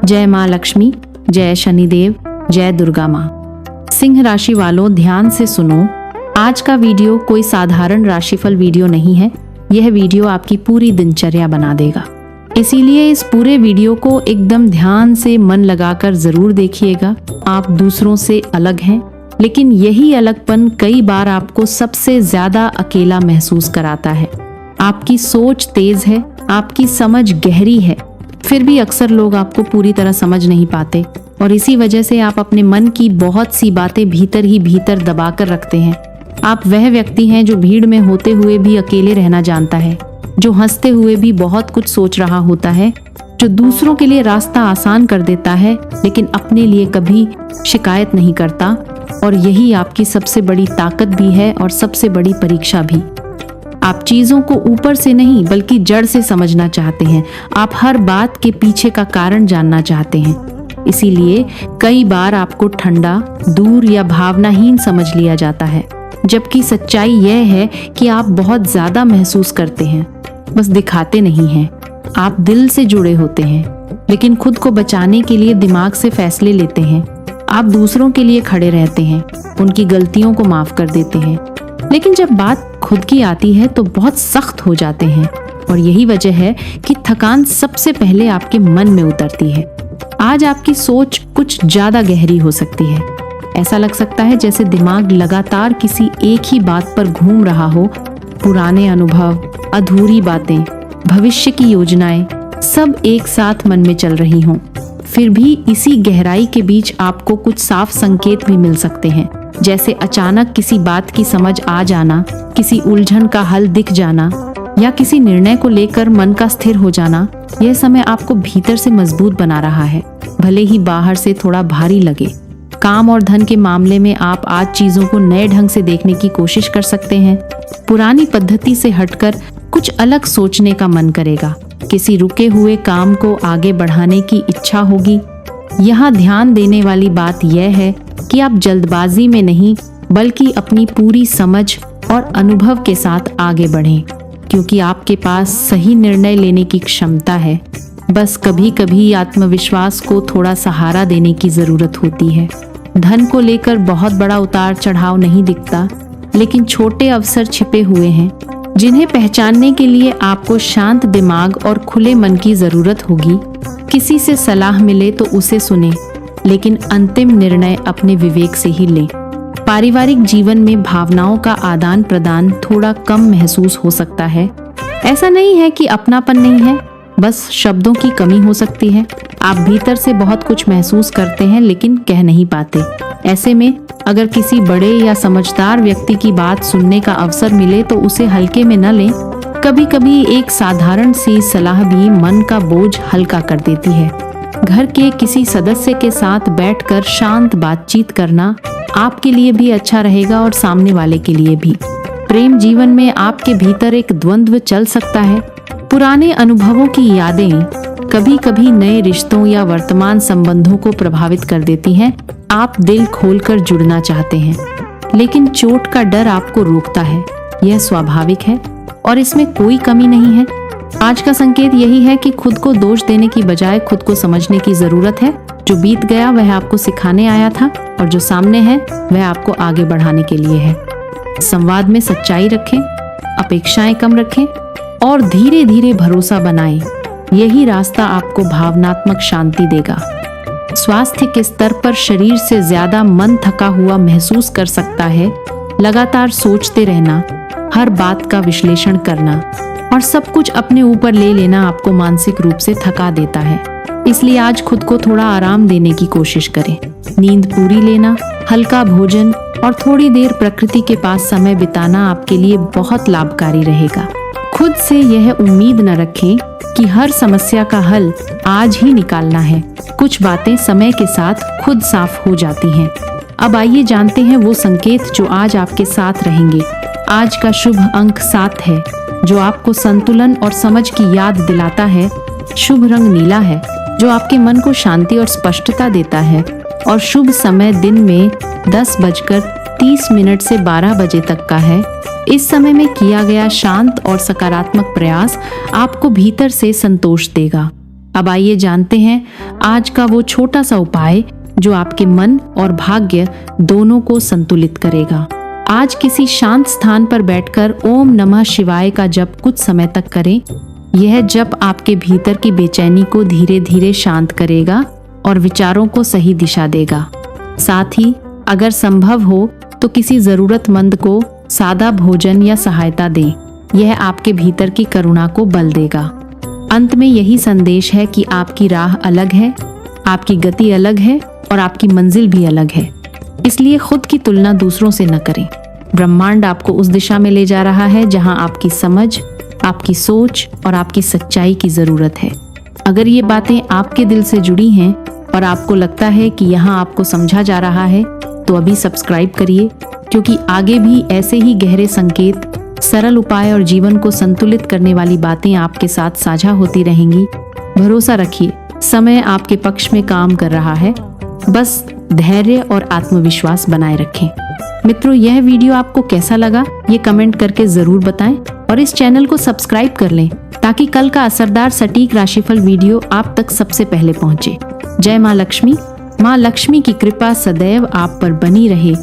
जय माँ लक्ष्मी, जय शनिदेव, जय दुर्गा माँ। सिंह राशि वालों, ध्यान से सुनो। आज का वीडियो कोई साधारण राशिफल वीडियो नहीं है। यह वीडियो आपकी पूरी दिनचर्या बना देगा। इसीलिए इस पूरे वीडियो को एकदम ध्यान से मन लगाकर जरूर देखिएगा। आप दूसरों से अलग हैं, लेकिन यही अलगपन कई बार आपको सबसे ज्यादा अकेला महसूस कराता है। आपकी सोच तेज है, आपकी समझ गहरी है, फिर भी अक्सर लोग आपको पूरी तरह समझ नहीं पाते और इसी वजह से आप अपने मन की बहुत सी बातें भीतर ही भीतर दबा कर रखते हैं। आप वह व्यक्ति हैं जो भीड़ में होते हुए भी अकेले रहना जानता है, जो हंसते हुए भी बहुत कुछ सोच रहा होता है, जो दूसरों के लिए रास्ता आसान कर देता है लेकिन अपने लिए कभी शिकायत नहीं करता। और यही आपकी सबसे बड़ी ताकत भी है और सबसे बड़ी परीक्षा भी। आप चीजों को ऊपर से नहीं बल्कि जड़ से समझना चाहते हैं। आप हर बात के पीछे का कारण जानना चाहते हैं। इसीलिए कई बार आपको ठंडा, दूर या भावनाहीन समझ लिया जाता है, जबकि सच्चाई यह है कि आप बहुत ज्यादा महसूस करते हैं, बस दिखाते नहीं हैं। आप दिल से जुड़े होते हैं, लेकिन खुद को बचाने के लिए दिमाग से फैसले लेते हैं। आप दूसरों के लिए खड़े रहते हैं, उनकी गलतियों को माफ कर देते हैं, लेकिन जब बात खुद की आती है तो बहुत सख्त हो जाते हैं। और यही वजह है कि थकान सबसे पहले आपके मन में उतरती है। आज आपकी सोच कुछ ज्यादा गहरी हो सकती है। ऐसा लग सकता है जैसे दिमाग लगातार किसी एक ही बात पर घूम रहा हो। पुराने अनुभव, अधूरी बातें, भविष्य की योजनाएं सब एक साथ मन में चल रही हों। फिर भी इसी गहराई के बीच आपको कुछ साफ संकेत भी मिल सकते हैं, जैसे अचानक किसी बात की समझ आ जाना, किसी उलझन का हल दिख जाना या किसी निर्णय को लेकर मन का स्थिर हो जाना। यह समय आपको भीतर से मजबूत बना रहा है, भले ही बाहर से थोड़ा भारी लगे। काम और धन के मामले में आप आज चीजों को नए ढंग से देखने की कोशिश कर सकते हैं। पुरानी पद्धति से हटकर कुछ अलग सोचने का मन करेगा। किसी रुके हुए काम को आगे बढ़ाने की इच्छा होगी। यहाँ ध्यान देने वाली बात यह है कि आप जल्दबाजी में नहीं बल्कि अपनी पूरी समझ और अनुभव के साथ आगे बढ़ें, क्योंकि आपके पास सही निर्णय लेने की क्षमता है। बस कभी कभी आत्मविश्वास को थोड़ा सहारा देने की जरूरत होती है। धन को लेकर बहुत बड़ा उतार चढ़ाव नहीं दिखता, लेकिन छोटे अवसर छिपे हुए हैं, जिन्हें पहचानने के लिए आपको शांत दिमाग और खुले मन की जरूरत होगी। किसी से सलाह मिले तो उसे सुने, लेकिन अंतिम निर्णय अपने विवेक से ही लें। पारिवारिक जीवन में भावनाओं का आदान प्रदान थोड़ा कम महसूस हो सकता है। ऐसा नहीं है कि अपनापन नहीं है, बस शब्दों की कमी हो सकती है। आप भीतर से बहुत कुछ महसूस करते हैं लेकिन कह नहीं पाते। ऐसे में अगर किसी बड़े या समझदार व्यक्ति की बात सुनने का अवसर मिले तो उसे हल्के में न लें। कभी कभी एक साधारण सी सलाह भी मन का बोझ हल्का कर देती है। घर के किसी सदस्य के साथ बैठकर शांत बातचीत करना आपके लिए भी अच्छा रहेगा और सामने वाले के लिए भी। प्रेम जीवन में आपके भीतर एक द्वंद्व चल सकता है। पुराने अनुभवों की यादें कभी कभी नए रिश्तों या वर्तमान संबंधों को प्रभावित कर देती हैं। आप दिल खोलकर जुड़ना चाहते हैं, लेकिन चोट का डर आपको रोकता है। यह स्वाभाविक है और इसमें कोई कमी नहीं है। आज का संकेत यही है कि खुद को दोष देने की बजाय खुद को समझने की जरूरत है। जो बीत गया वह आपको सिखाने आया था और जो सामने है वह आपको आगे बढ़ाने के लिए है। संवाद में सच्चाई रखें, अपेक्षाएं कम रखें और धीरे धीरे भरोसा बनाएं। यही रास्ता आपको भावनात्मक शांति देगा। स्वास्थ्य के स्तर पर शरीर से ज्यादा मन थका हुआ महसूस कर सकता है। लगातार सोचते रहना, हर बात का विश्लेषण करना और सब कुछ अपने ऊपर ले लेना आपको मानसिक रूप से थका देता है। इसलिए आज खुद को थोड़ा आराम देने की कोशिश करें। नींद पूरी लेना, हल्का भोजन और थोड़ी देर प्रकृति के पास समय बिताना आपके लिए बहुत लाभकारी रहेगा। खुद से यह उम्मीद न रखें कि हर समस्या का हल आज ही निकालना है। कुछ बातें समय के साथ खुद साफ हो जाती हैं। अब आइए जानते हैं वो संकेत जो आज आपके साथ रहेंगे। आज का शुभ अंक 7 है, जो आपको संतुलन और समझ की याद दिलाता है। शुभ रंग नीला है, जो आपके मन को शांति और स्पष्टता देता है। और शुभ समय दिन में 10:30 से 12 बजे तक का है। इस समय में किया गया शांत और सकारात्मक प्रयास आपको भीतर से संतोष देगा। अब आइए जानते हैं आज का वो छोटा सा उपाय जो आपके मन और भाग्य दोनों को संतुलित करेगा। आज किसी शांत स्थान पर बैठकर ओम नमः शिवाय का जप कुछ समय तक करें। यह जप आपके भीतर की बेचैनी को धीरे धीरे शांत करेगा और विचारों को सही दिशा देगा। साथ ही अगर संभव हो तो किसी जरूरतमंद को सादा भोजन या सहायता दें। यह आपके भीतर की करुणा को बल देगा। अंत में यही संदेश है कि आपकी राह अलग है, आपकी गति अलग है और आपकी मंजिल भी अलग है। इसलिए खुद की तुलना दूसरों से न करें। ब्रह्मांड आपको उस दिशा में ले जा रहा है जहां आपकी समझ, आपकी सोच और आपकी सच्चाई की जरूरत है। अगर ये बातें आपके दिल से जुड़ी हैं और आपको लगता है कि यहाँ आपको समझा जा रहा है तो अभी सब्सक्राइब करिए, क्योंकि आगे भी ऐसे ही गहरे संकेत, सरल उपाय और जीवन को संतुलित करने वाली बातें आपके साथ साझा होती रहेंगी। भरोसा रखिए, समय आपके पक्ष में काम कर रहा है। बस धैर्य और आत्मविश्वास बनाए रखें। मित्रों, यह वीडियो आपको कैसा लगा ये कमेंट करके जरूर बताएं और इस चैनल को सब्सक्राइब कर लें ताकि कल का असरदार सटीक राशिफल वीडियो आप तक सबसे पहले पहुंचे। जय मां लक्ष्मी। मां लक्ष्मी की कृपा सदैव आप पर बनी रहे।